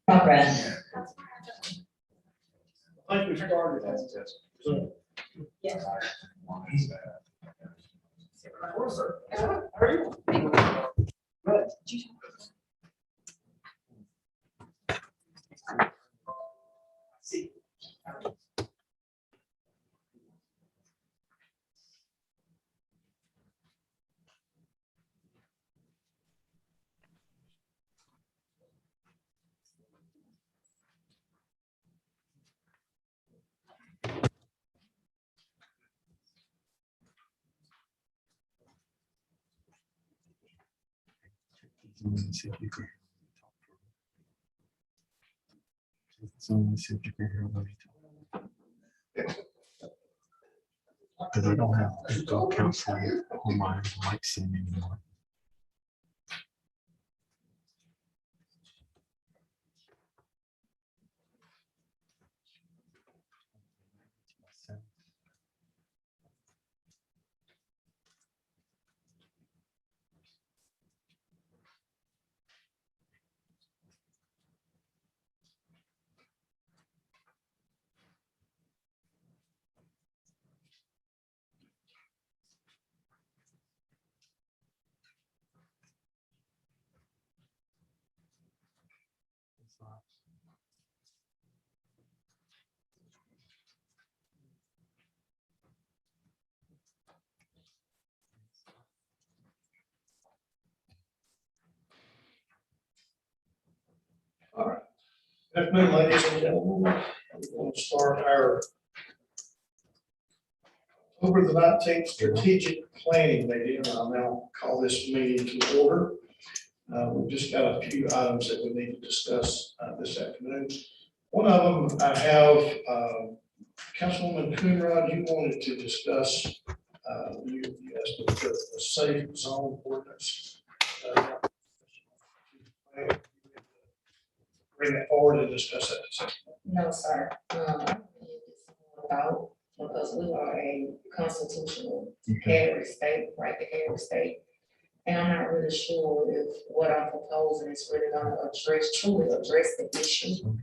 Progress. I think we started that. Yes. See if you can hear what he talks. Because I don't have echo counseling on my mic sim anymore. All right. Good afternoon, ladies and gentlemen. We're going to start our October the 19th strategic planning meeting. I'll now call this meeting to order. We've just got a few items that we need to discuss this afternoon. One of them I have, Councilwoman Coonrod, you wanted to discuss, you asked the safe zone ordinance. Bring it forward and discuss that. No, sir. About, because we are a constitutional carry state, right to carry state. And I'm not really sure if what I'm proposing is really gonna truly address the issue.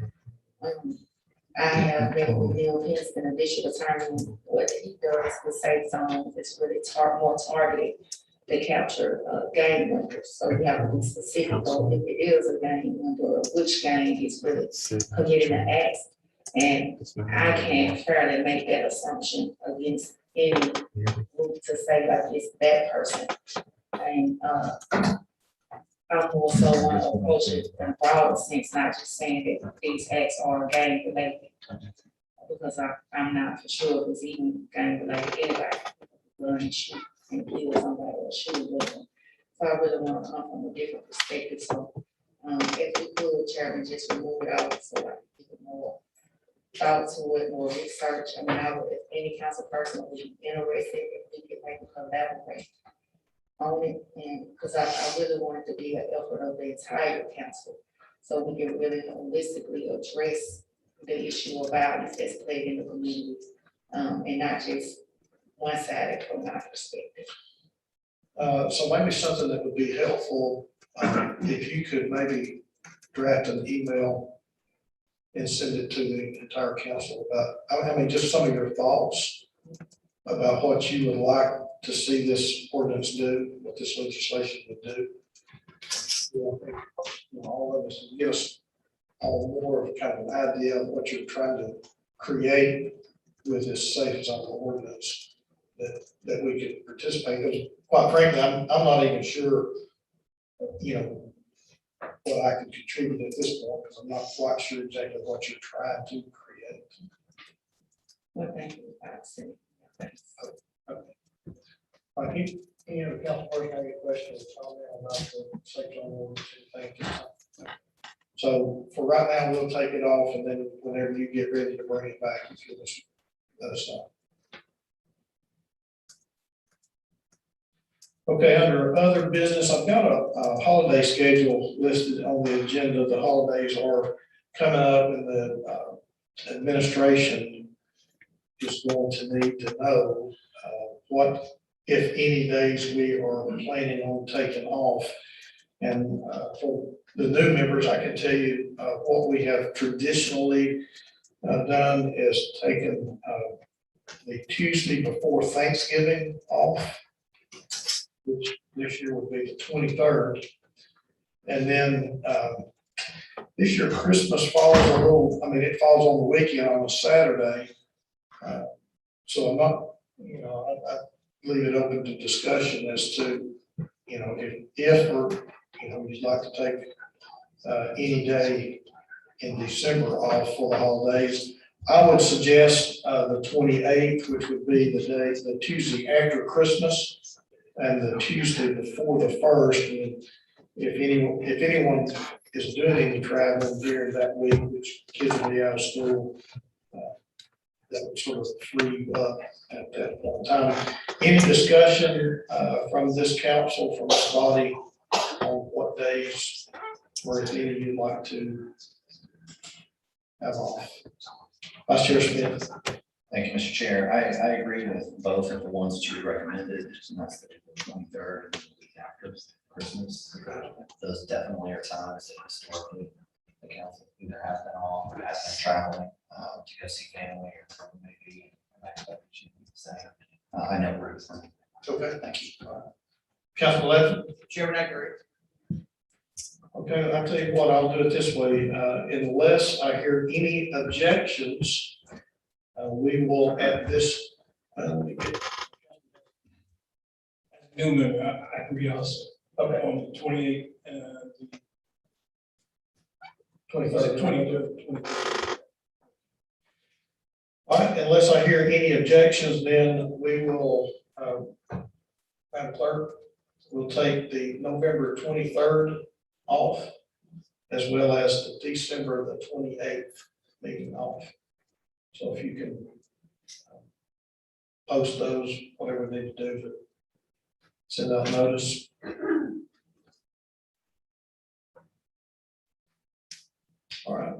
I have met with Neil Hinston, a district attorney. What he does with safe zones is really more targeted to capture gang members. So we have to be specific on if it is a gang member, or which gang he's really committing an act. And I can't fairly make that assumption against any group to say like it's that person. And I also want to approach it in a broader sense, not just saying that these acts are gang related. Because I'm not for sure if it's even gang related anybody. Learn shoot and kill somebody or shoot with them. So I really want to come from a different perspective. So if we could, Chairman, just remove it out so I can give it more thought to it, more research. I mean, I would, if any council person would be interested, if we could maybe collaborate on it, and because I really want it to be an effort of the entire council, so we can really holistically address the issue of violence that's played in the community, and not just one-sided from my perspective. So maybe something that would be helpful, if you could maybe draft an email and send it to the entire council about, I mean, just some of your thoughts about what you would like to see this ordinance do, what this legislation would do. All of us, give us all more of kind of an idea of what you're trying to create with this safe zone ordinance that we could participate. Because quite frankly, I'm not even sure, what I can contribute at this point, because I'm not quite sure exactly what you're trying to create. Well, thank you, City. Thanks. Any other council person have any questions or comment about the section on ordinance, anything? So for right now, we'll take it off, and then whenever you get ready to bring it back, if you'll just let us know. Okay, under other business, I've got a holiday schedule listed on the agenda. The holidays are coming up, and the administration is going to need to know what, if any, days we are planning on taking off. And for the new members, I can tell you what we have traditionally done is taken the Tuesday before Thanksgiving off, which this year would be the 23rd. And then this year Christmas falls a little, it falls on the weekend on a Saturday. So I'm not, I leave it open to discussion as to, if or, you'd like to take any day in December off for the holidays. I would suggest the 28th, which would be the Tuesday after Christmas, and the Tuesday before the 1st. And if anyone is doing any traveling during that week, which kids will be out of school, that would sort of free you up at that point in time. Any discussion from this council, from this body, on what days or if any you'd like to have off? Vice Chair Smith. Thank you, Mr. Chair. I agree with both of the ones that you recommended, and that's the 23rd and the week after Christmas. Those definitely are times that historically the council either has been off or has been traveling to go see family or maybe I know Ruth. Okay. Thank you. Council Legend. Chairman, I agree. Okay, I'll tell you what, I'll do it this way. Unless I hear any objections, we will at this. New member, I agree also. Okay. On the 28th, 23rd. 23rd. All right, unless I hear any objections, then we will, Madam Clerk, we'll take the November 23rd off, as well as the December the 28th meeting off. So if you can post those, whatever they need to do to send out notice. All right.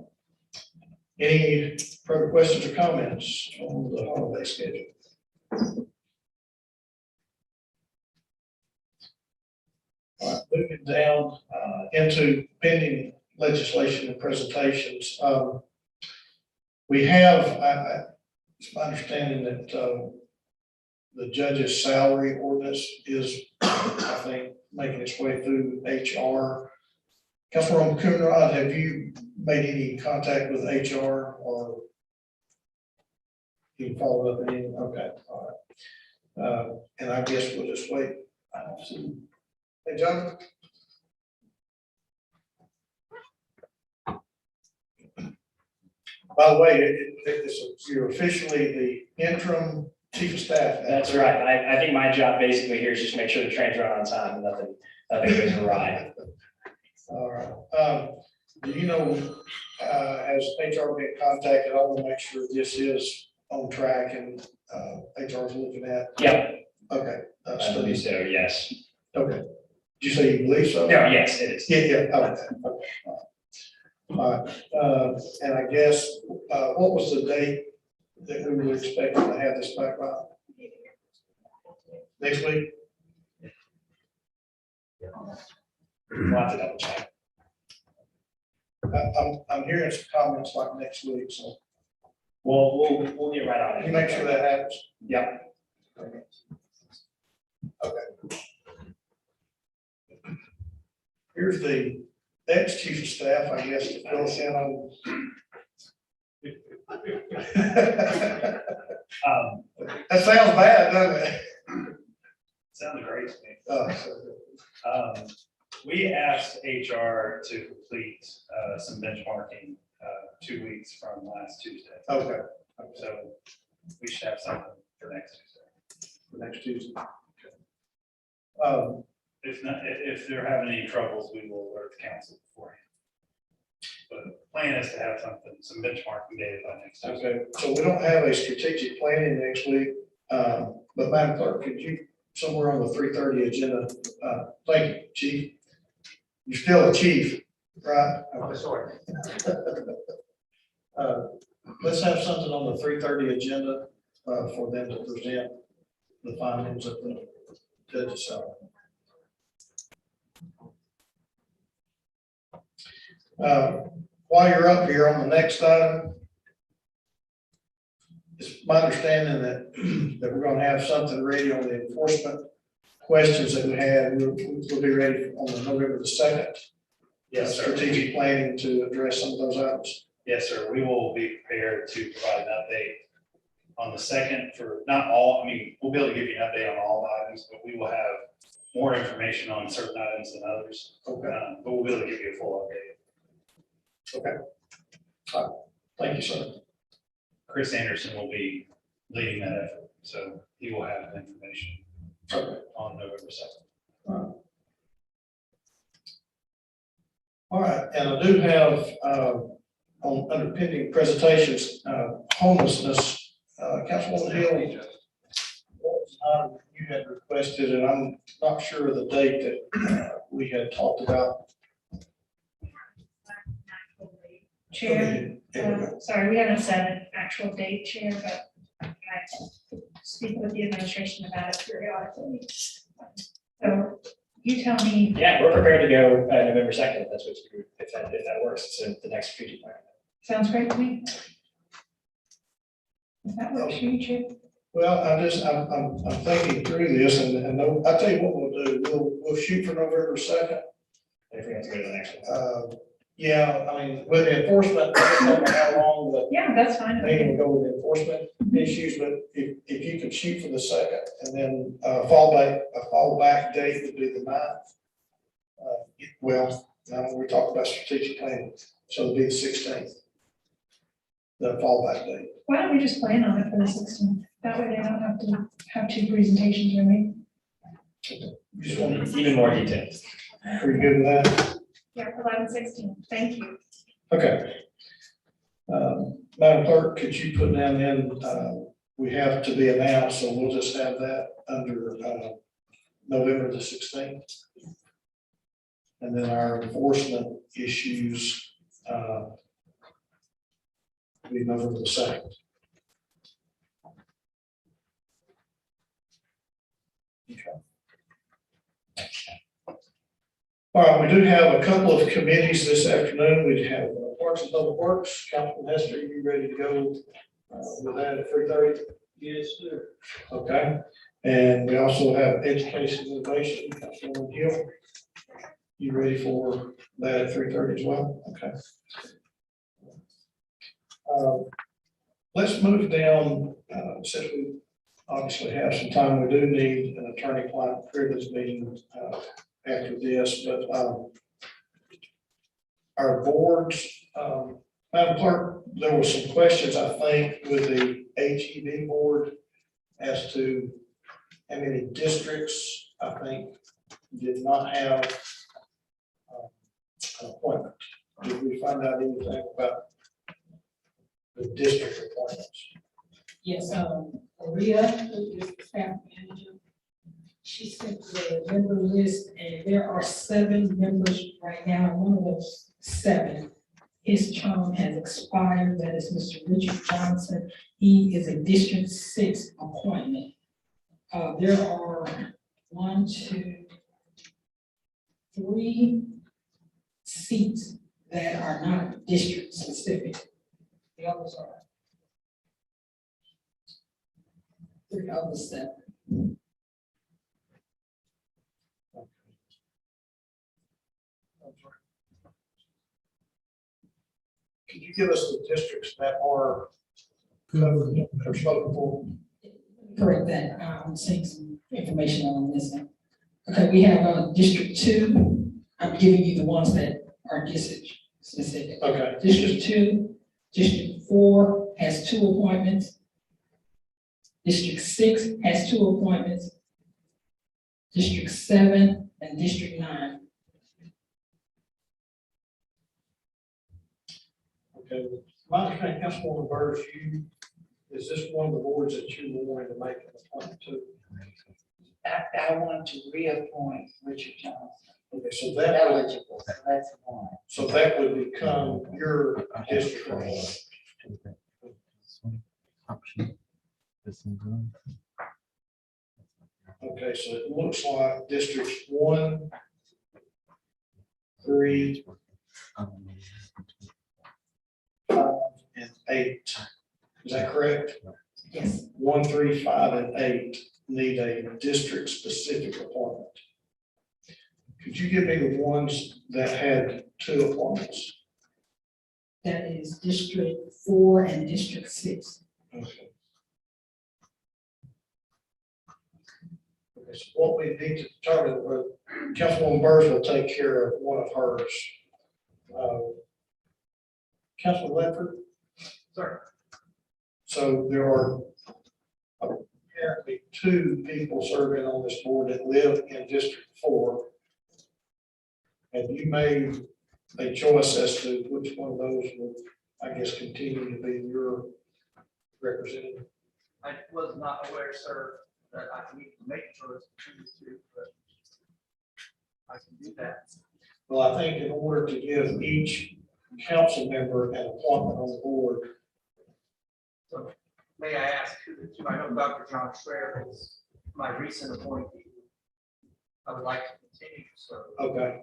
Any further questions or comments on the holiday schedule? All right, moving down into pending legislation and presentations. We have, it's my understanding that the judge's salary ordinance is, I think, making its way through HR. Councilwoman Coonrod, have you made any contact with HR or you followed up any? Okay, all right. And I guess we'll just wait. Hey, John. By the way, you're officially the interim chief of staff. That's right. I think my job basically here is just make sure the trains run on time and nothing goes awry. All right. Do you know, has HR been contacted? I want to make sure this is on track and HR is looking at. Yeah, Okay. I believe so, yes. Okay. Did you say you believe so? No, yes, it is. Yeah, okay. All right. And I guess, what was the date that we were expecting to have this back by? Next week? We'll have to double check. I'm hearing some comments like next week, so We'll get right on can it. you make sure that happens? Yeah. Okay. Here's the ex-chief of staff, I guess, to fill us in on. That sounds bad, doesn't it? Sounds great to me. We asked HR to complete some benchmarking 2 weeks from last Tuesday. Okay, So we should have something for next Tuesday. for next Tuesday. Okay. If not, if they're having any troubles, we will alert the council beforehand. But the plan is to have something, some benchmarking data by next Tuesday. Okay, so we don't have a strategic planning next week, but Madam Clerk, could you, somewhere on the 3:30 agenda, thank you, Chief. You're still a chief, right? Oh, sorry. Let's have something on the 3:30 agenda, for them to present the findings of the judge's salary. While you're up here on the next item, it's my understanding that we're gonna have something ready on the enforcement questions that we had. We'll be ready on the November the 2nd. Yes, sir. Strategic planning to address some of those items. Yes, sir. We will be prepared to provide an update on the 2nd for not all, I mean, we'll be able to give you an update on all items, but we will have more information on certain items than others. Okay. But we'll be able to give you a full update. Thank you, sir. Chris Anderson will be leading that effort, so he will have the information Okay. on November 2nd. All right, and I do have, on underpinning presentations, homelessness, Councilwoman Hill. You had requested, and I'm not sure of the date that we had talked about. Chair, There we go. sorry, we haven't set an actual date, Chair, but I speak with the administration about it periodically. So you tell me, Yeah, we're prepared to go November 2nd, if that's what you, if that works, it's in the next strategic plan. sounds great to me. Does that work for you, Chair? Well, I'm thinking through this, and I'll tell you what we'll do, we'll shoot for November 2nd. If we have to go to the next one. Yeah, I mean, with the enforcement, I don't know how long the Yeah, that's fine. meeting will go with enforcement issues, but if you could shoot for the 2nd, and then, a fallback date would be the 9th. Well, now we're talking about strategic planning, so it'll be the 16th. The fallback date. Why don't we just plan on it for the 16th? That way they don't have to have two presentations, really. You just want to, Even more details. are you good with that? Yeah, 11/16, thank you. Okay. Madam Clerk, could you put down in, we have to be announced, so we'll just have that under, November the 16th. And then our enforcement issues, be November the 2nd. Okay. All right, we do have a couple of committees this afternoon. We have Parks and Public Works. Councilman Hester, you ready to go with that at 3:30? Yes, sir. Okay, and we also have Education and Innovation, Councilwoman Hill. You ready for that at 3:30 as well? Okay. Let's move down, since we obviously have some time, we do need an attorney-client privilege meeting after this, but our boards, Madam Clerk, there were some questions, I think, with the HEB board as to how many districts, I think, did not have an appointment. Did we find out anything about the district appointments? Yes, Maria, who is the staff manager, she sent the member list, and there are 7 members right now, and one of those 7, his term has expired, that is Mr. Richard Johnson. He is a District 6 appointment. There are 1, 2, 3 seats that are not district specific. The others are 3 of the 7. Could you give us the districts that are covered or spoken for? Correct that, I'm seeing some information on this one. Okay, we have District 2, I'm giving you the ones that are district specific. Okay, District 2, District 4 has 2 appointments. District 6 has 2 appointments. District 7 and District 9. okay. My understanding, Councilwoman Burrs, is this one of the boards that you were wanting to make an appointment to? I want to reappoint Richard Johnson. Okay, so that, Eligible, so that's one. so that would become your district. Option. This one. Okay, so it looks like districts 1, 3, 5, and 8. Is that correct? Yes, 1, 3, 5, and 8 need a district-specific appointment. Could you give me the ones that had 2 appointments? that is District 4 and District 6. Okay. Okay, so what we need to determine, Councilwoman Burrs will take care of one of hers. Councilman Ledford? Sir. So there are apparently 2 people serving on this board that live in District 4. And you made a choice as to which one of those would, I guess, continue to be your representative. I was not aware, sir, that I need to make a choice between the 2, but I can do that. Well, I think in order to give each council member an appointment on the board, So may I ask who the 2, I know Dr. John Schreier is my recent appointee. I would like to continue, so okay,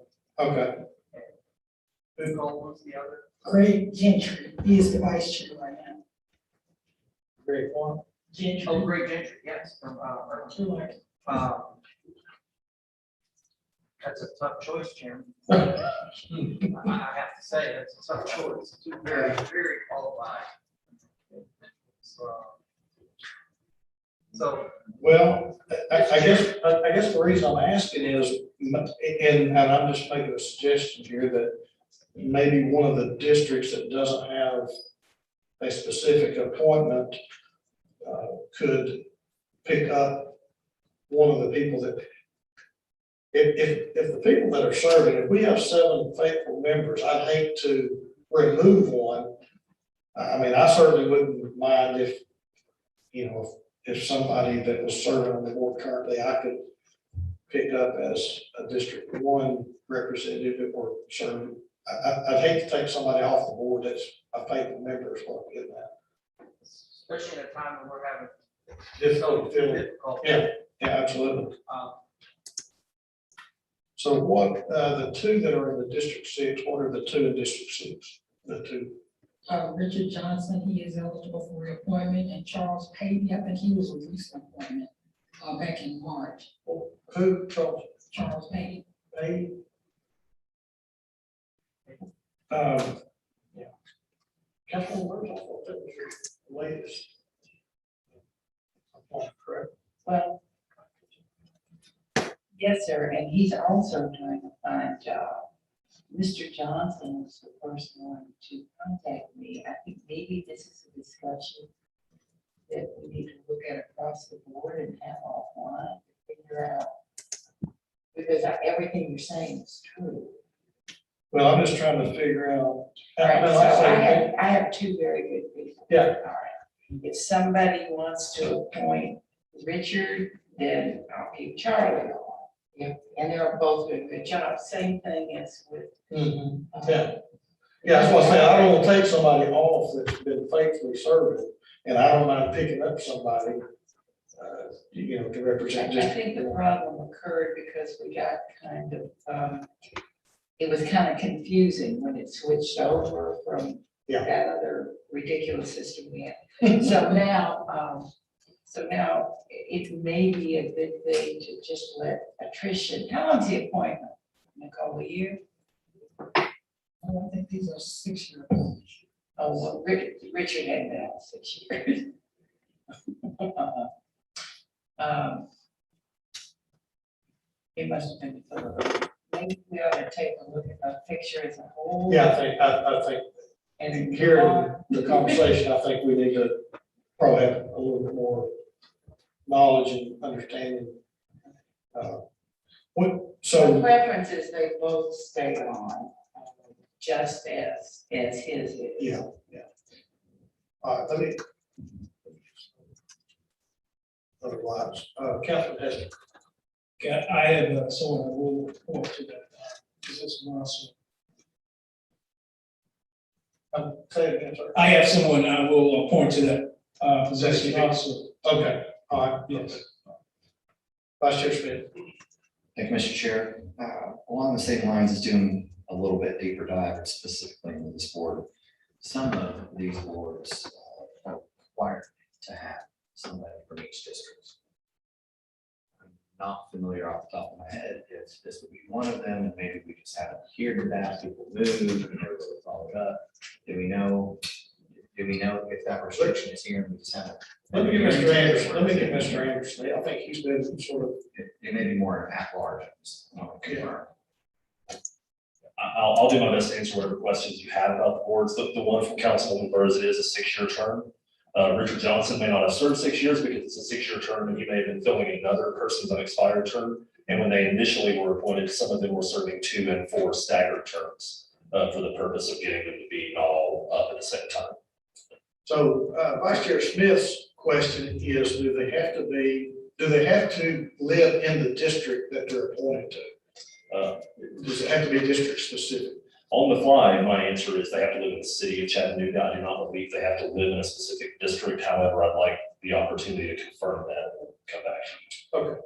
who was the other? Greg Gentry, he is the vice chair right now. Greg one. Gentry. Oh, Greg Gentry, yes, from, Sure. that's a tough choice, Chairman. I have to say, that's a tough choice, 2 very, very qualified. So, Well, I guess the reason I'm asking is, and I'm just making a suggestion here that maybe one of the districts that doesn't have a specific appointment could pick up one of the people that, if the people that are serving, if we have 7 faithful members, I'd hate to remove one. I mean, I certainly wouldn't mind if, you know, if somebody that was serving on the board currently, I could pick up as a District 1 representative or serve. I'd hate to take somebody off the board that's a faithful member is what I'm getting at. especially in a time when we're having Difficult feeling. difficult. Yeah, absolutely. So what, the 2 that are in the District 6, what are the 2 in District 6? The 2. Richard Johnson, he is eligible for reappointment, and Charles Payne, I think he was a recent appointment, back in March. Who, Charles? Charles Payne. Payne? Yeah. Councilman Burns, I thought that was your latest. Correct. Well, yes, sir, and he's also doing a fine job. Mr. Johnson was the first one to contact me. I think maybe this is a discussion that we need to look at across the board and have offline to figure out. Because everything you're saying is true. Well, I'm just trying to figure out. Right, so Like I say, I have 2 very good people. Yeah. All right. If somebody wants to appoint Richard, then I'll keep Charlie on. Yeah, and they're both doing a good job. Same thing as with. Mhm. Yeah. Yeah, that's what I say. I don't want to take somebody off that's been faithfully serving, and I don't mind picking up somebody, you know, to represent. I think the problem occurred because we got kind of, it was kind of confusing when it switched over from Yeah. that other ridiculous system we had. So now it may be a good thing to just let attrition, how long's the appointment? Nicole, a year? I think these are 6-year. Oh, well, Richard had been out 6 years. It must have been for maybe we ought to take a look at the picture as a whole. Yeah, I think And hearing the conversation, I think we need to probably have a little bit more knowledge and understanding. So preferences, they both stay on, just as his is. Yeah. Let me. Otherwise, Councilman Hester. Yeah, I have someone I will report to that, position also. Say it again, sir. I have someone I will appoint to that position also. Okay, all right. Yes. Vice Chair Smith. Thank you, Mr. Chair. Along the same lines as doing a little bit deeper dive specifically into this board, some of these boards are required to have somebody from each district. I'm not familiar off the top of my head if this would be one of them, and maybe we just haven't adhered to that, people move and never really followed up. Do we know if that restriction is here and we just haven't? Let me get Mr. Anderson. I think he's been sort of. It may be more at large. I'll do my best to answer whatever questions you have about the boards. The one from Councilwoman Burrs, it is a 6-year term. Richard Johnson may not have served 6 years because it's a 6-year term, and he may have been filling another person's unexpired term. And when they initially were appointed, some of them were serving 2 and 4 staggered terms for the purpose of getting them to be all up at the same time. So Vice Chair Smith's question is, do they have to live in the district that they're appointed to? Does it have to be district specific? On the fly, my answer is they have to live in the city of Chattanooga. I do not believe they have to live in a specific district. However, I'd like the opportunity to confirm that and come back to you. Okay.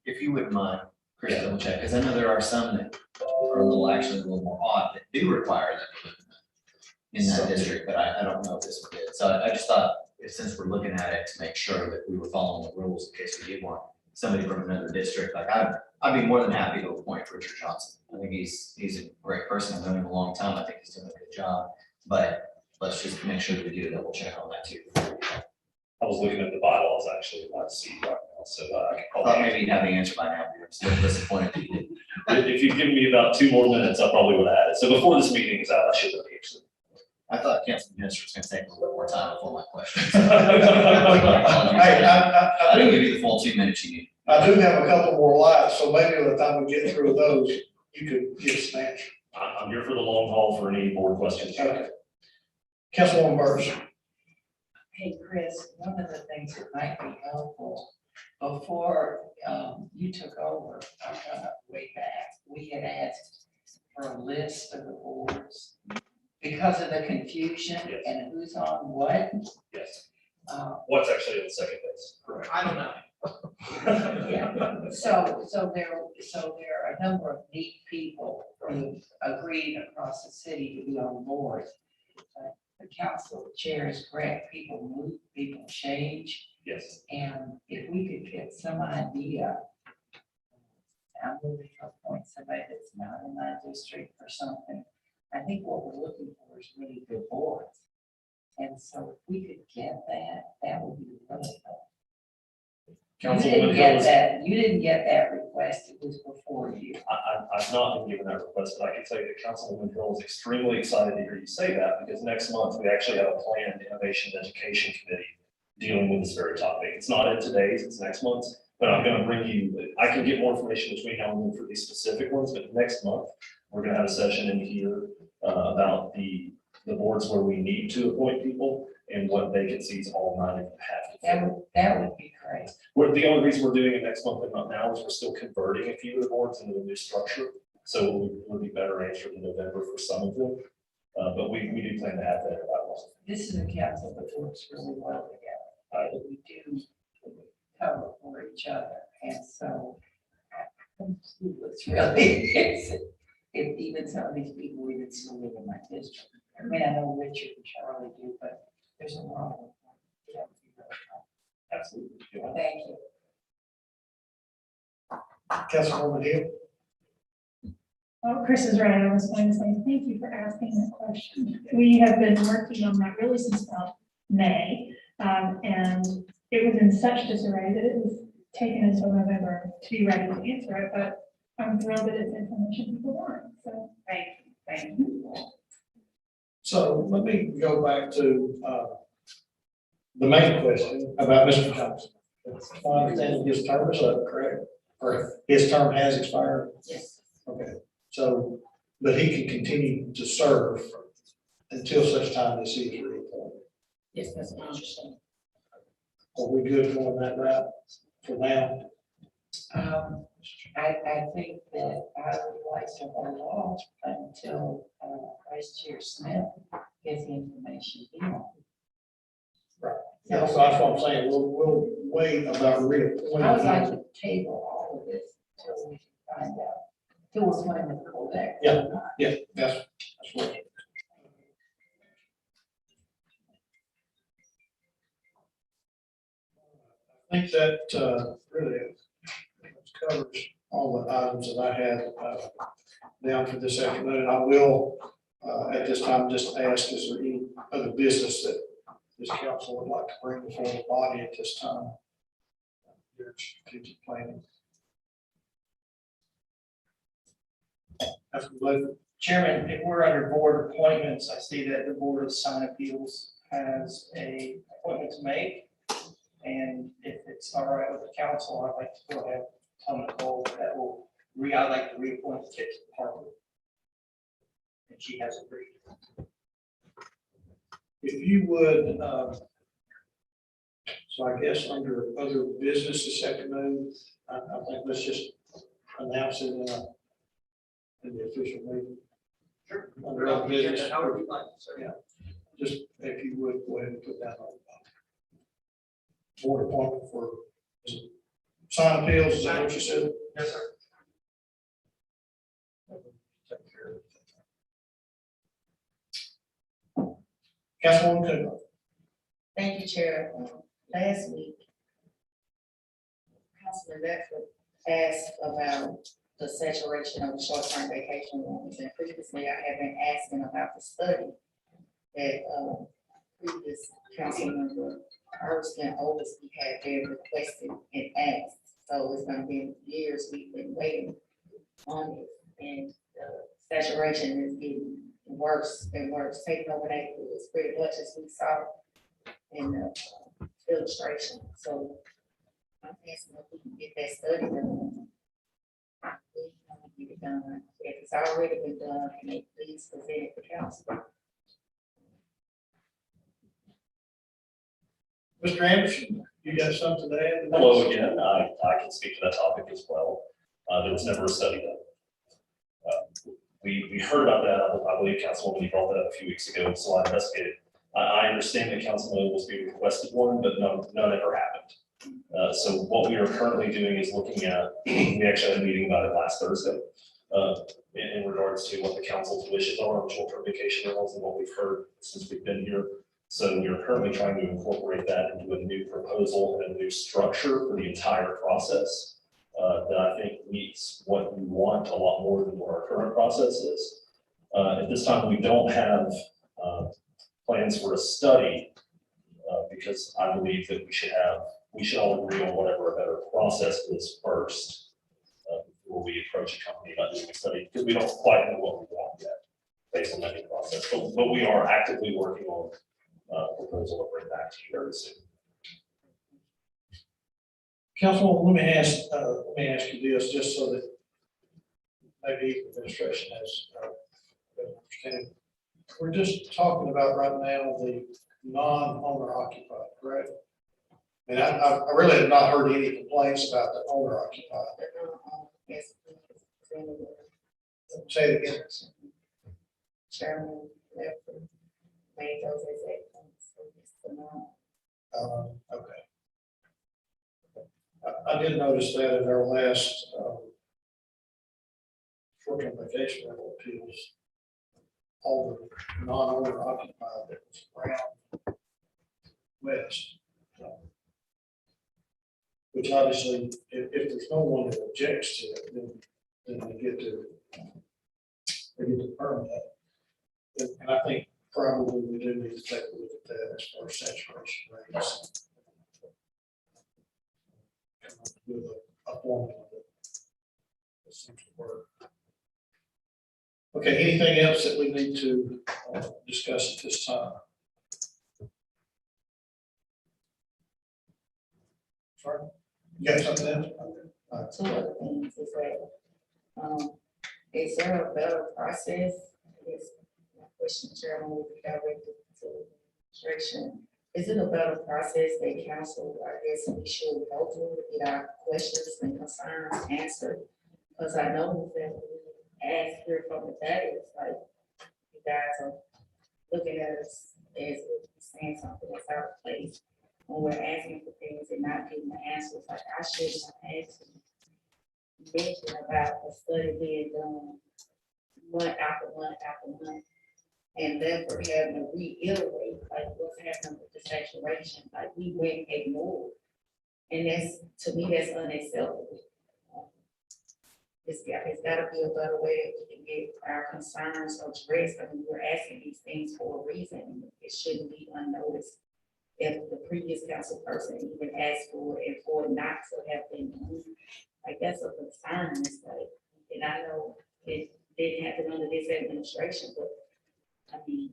If you wouldn't mind, Chris, double check, because I know there are some that are actually a little more odd that do require them to live in that district, but I don't know if this one did. So I just thought, since we're looking at it, to make sure that we were following the rules in case we did want somebody from another district, like I'd be more than happy to appoint Richard Johnson. I think he's a great person. I've known him a long time. I think he's doing a good job, but let's just make sure that we do a double check on that too. I was looking at the bylaws actually, I see right now, so I can I thought probably. maybe you'd have the answer by now, but I'm still disappointed that you didn't. If you'd given me about 2 more minutes, I probably would have had it. So before this meeting is out, I should have answered. I thought Councilman Minister was gonna take a little bit more time before my questions. Hey, I didn't give you the full 2 minutes you need. I do have a couple more lives, so maybe by the time we get through those, you could give us an answer. I'm here for the long haul for any board questions. Okay. Councilwoman Burrs. Hey, Chris, one of the things that might be helpful, before you took over, way back, we had asked for a list of the boards because of the confusion and who's on what. Yes. What's actually on the second base? Correct. I don't know. Yeah, so there are a number of neat people who agreed across the city to be on board. But the council chair is correct, people move, people change, Yes. and if we could get some idea. I'm moving to appoint somebody that's not in my district or something. I think what we're looking for is really good boards. And so if we could get that, that would be really helpful. You didn't get that request, it was before you. I've not been given that request, but I can tell you that Councilwoman Hill is extremely excited to hear you say that, because next month we actually have a planned innovation and education committee dealing with this very topic. It's not in today's, it's next month's, but I'm going to bring you, I can get more information between now and then for these specific ones, but next month, we're going to have a session in here about the boards where we need to appoint people and what vacancies all 9 have to fill. That would be great. The only reason we're doing it next month and not now is we're still converting a few of the boards into a new structure. So we'll be better answered in November for some of them. But we do plan to have that about. This is a council that works really well together. We do cover for each other, and so it's really, if even some of these people we didn't still live in my district. I mean, I know Richard and Charlie do, but there's a lot of them. Absolutely. Yeah. Thank you. Councilwoman Hill. Well, Chris is right. I was going to say, thank you for asking that question. We have been working on that really since about May. And it was in such disarray that it was taken until November to be ready to answer it. But I'm thrilled that it's information people want, so. Thank you. So let me go back to, the main question about Mr. Johnson. My understanding his term is up, correct? Or his term has expired? Yes. Okay, so, but he can continue to serve until such time as he is reappointed. Yes, that's my understanding. Are we good going that route for now? I think that I would like to hold off until Vice Chair Smith gets the information. Right. That's what I'm saying, we'll wait about reappointing. I would like to table all of this until we can find out, till we're going to go back. Yeah, that's what. I think that really covers all the items that I had down for this afternoon. I will, at this time, just ask, is there any other business that this council would like to bring before the body at this time? Your strategic planning. After the Chairman, if we're under board appointments, I see that the Board of Sign Appeals has a appointment to make. And if it's all right with the council, I'd like to go ahead, tell Nicole that I'd like to reappoint Kip Harper. And she has agreed. If you would, so I guess under other business this afternoon, I think let's just announce it in the official meeting. Sure. Under other business. How would you like, sir? Yeah, just if you would go ahead and put that on. Board appointment for sign appeals, is that what you said? Yes, sir. Take care of it. Councilwoman Cook. Thank you, Chair. Last week, Councilman Bedford asked about the saturation of short-term vacation rooms, and previously I have been asking about the study that previous council member Hurston Oldesty had been requested and asked. So it's gonna be years we've been waiting on it, and the saturation is getting worse and worse, taking over neighborhoods pretty much as we saw in the illustration. So I'm asking if we can get that study done. Please, get it done. If it's already been done, can they please present it to council? Mr. Anderson, you got something to add? Hello again. I can speak to that topic as well. There was never a study done. We heard about that. I believe Councilwoman brought that up a few weeks ago, so I investigated. I understand that Councilman Oglesby requested one, but none ever happened. So what we are currently doing is looking at, we actually had a meeting about it last Thursday, in regards to what the council's wishes are on short-term vacation rentals and what we've heard since we've been here. So we are currently trying to incorporate that into a new proposal and a new structure for the entire process that I think meets what we want a lot more than what our current process is. At this time, we don't have plans for a study because I believe that we should all agree on whatever a better process is first before we approach a company about doing a study, because we don't quite know what we want yet based on that new process. But we are actively working on proposal to bring back to you very soon. Councilwoman, let me ask you this, just so that maybe the administration has better understanding. We're just talking about right now the non-owner occupied, correct? And I really have not heard any complaints about the owner occupied. Yes. Say it again. Chairman Bedford made those exact points. So it's the norm. Okay. I did notice that in our last short-term vacation rental appeals, all the non-owner occupied that was around west. Which obviously, if there's no one that objects to it, then they get to permit. And I think probably we do need to take a look at that as far as saturation rates. With a formula that seems to work. Okay, anything else that we need to discuss at this time? Sorry, you got something else? Two other things is that, is there a better process? Is my question, Chairman, will be directed to the administration. Is it a better process that council, I guess, we should go through to get our questions and concerns answered? Because I know that we ask here from the day, it's like, you guys are looking at us as if we're saying something that's out of place. When we're asking for things and not getting the answers, like I should have asked mention about the study being done month after month after month. And therefore having to reiterate like what's happening with the saturation, like we went ignored. And that's, to me, that's unacceptable. It's gotta be a better way that we can get our concerns addressed. I mean, we're asking these things for a reason. It shouldn't be unnoticed. If the previous council person even asked for it and for it not to have been done, like that's a concern. It's like, and I know it didn't happen under this administration, but I mean,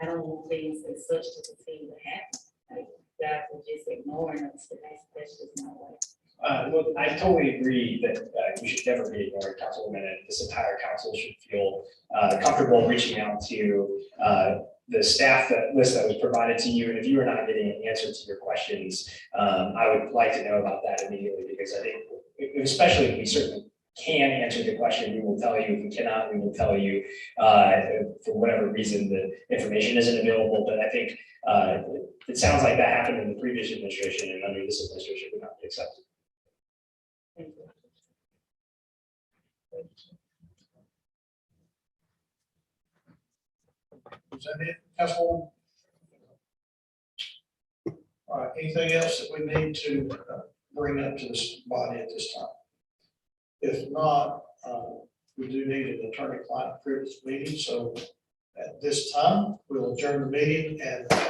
I don't want things as such to continue to happen. Like, guys are just ignoring us, and that's just not right. Well, I totally agree that we should never be ignored, Councilwoman, and this entire council should feel comfortable reaching out to the staff list that was provided to you. And if you are not getting an answer to your questions, I would like to know about that immediately, because I think, especially if we certainly can answer the question, we will tell you. If we cannot, we will tell you for whatever reason the information isn't available. But I think it sounds like that happened in the previous administration, and under this administration would not be accepted. Thank you. Is that it, Councilwoman? All right, anything else that we need to bring up to this body at this time? If not, we do need an attorney-client privilege meeting, so at this time, we'll adjourn the meeting and pass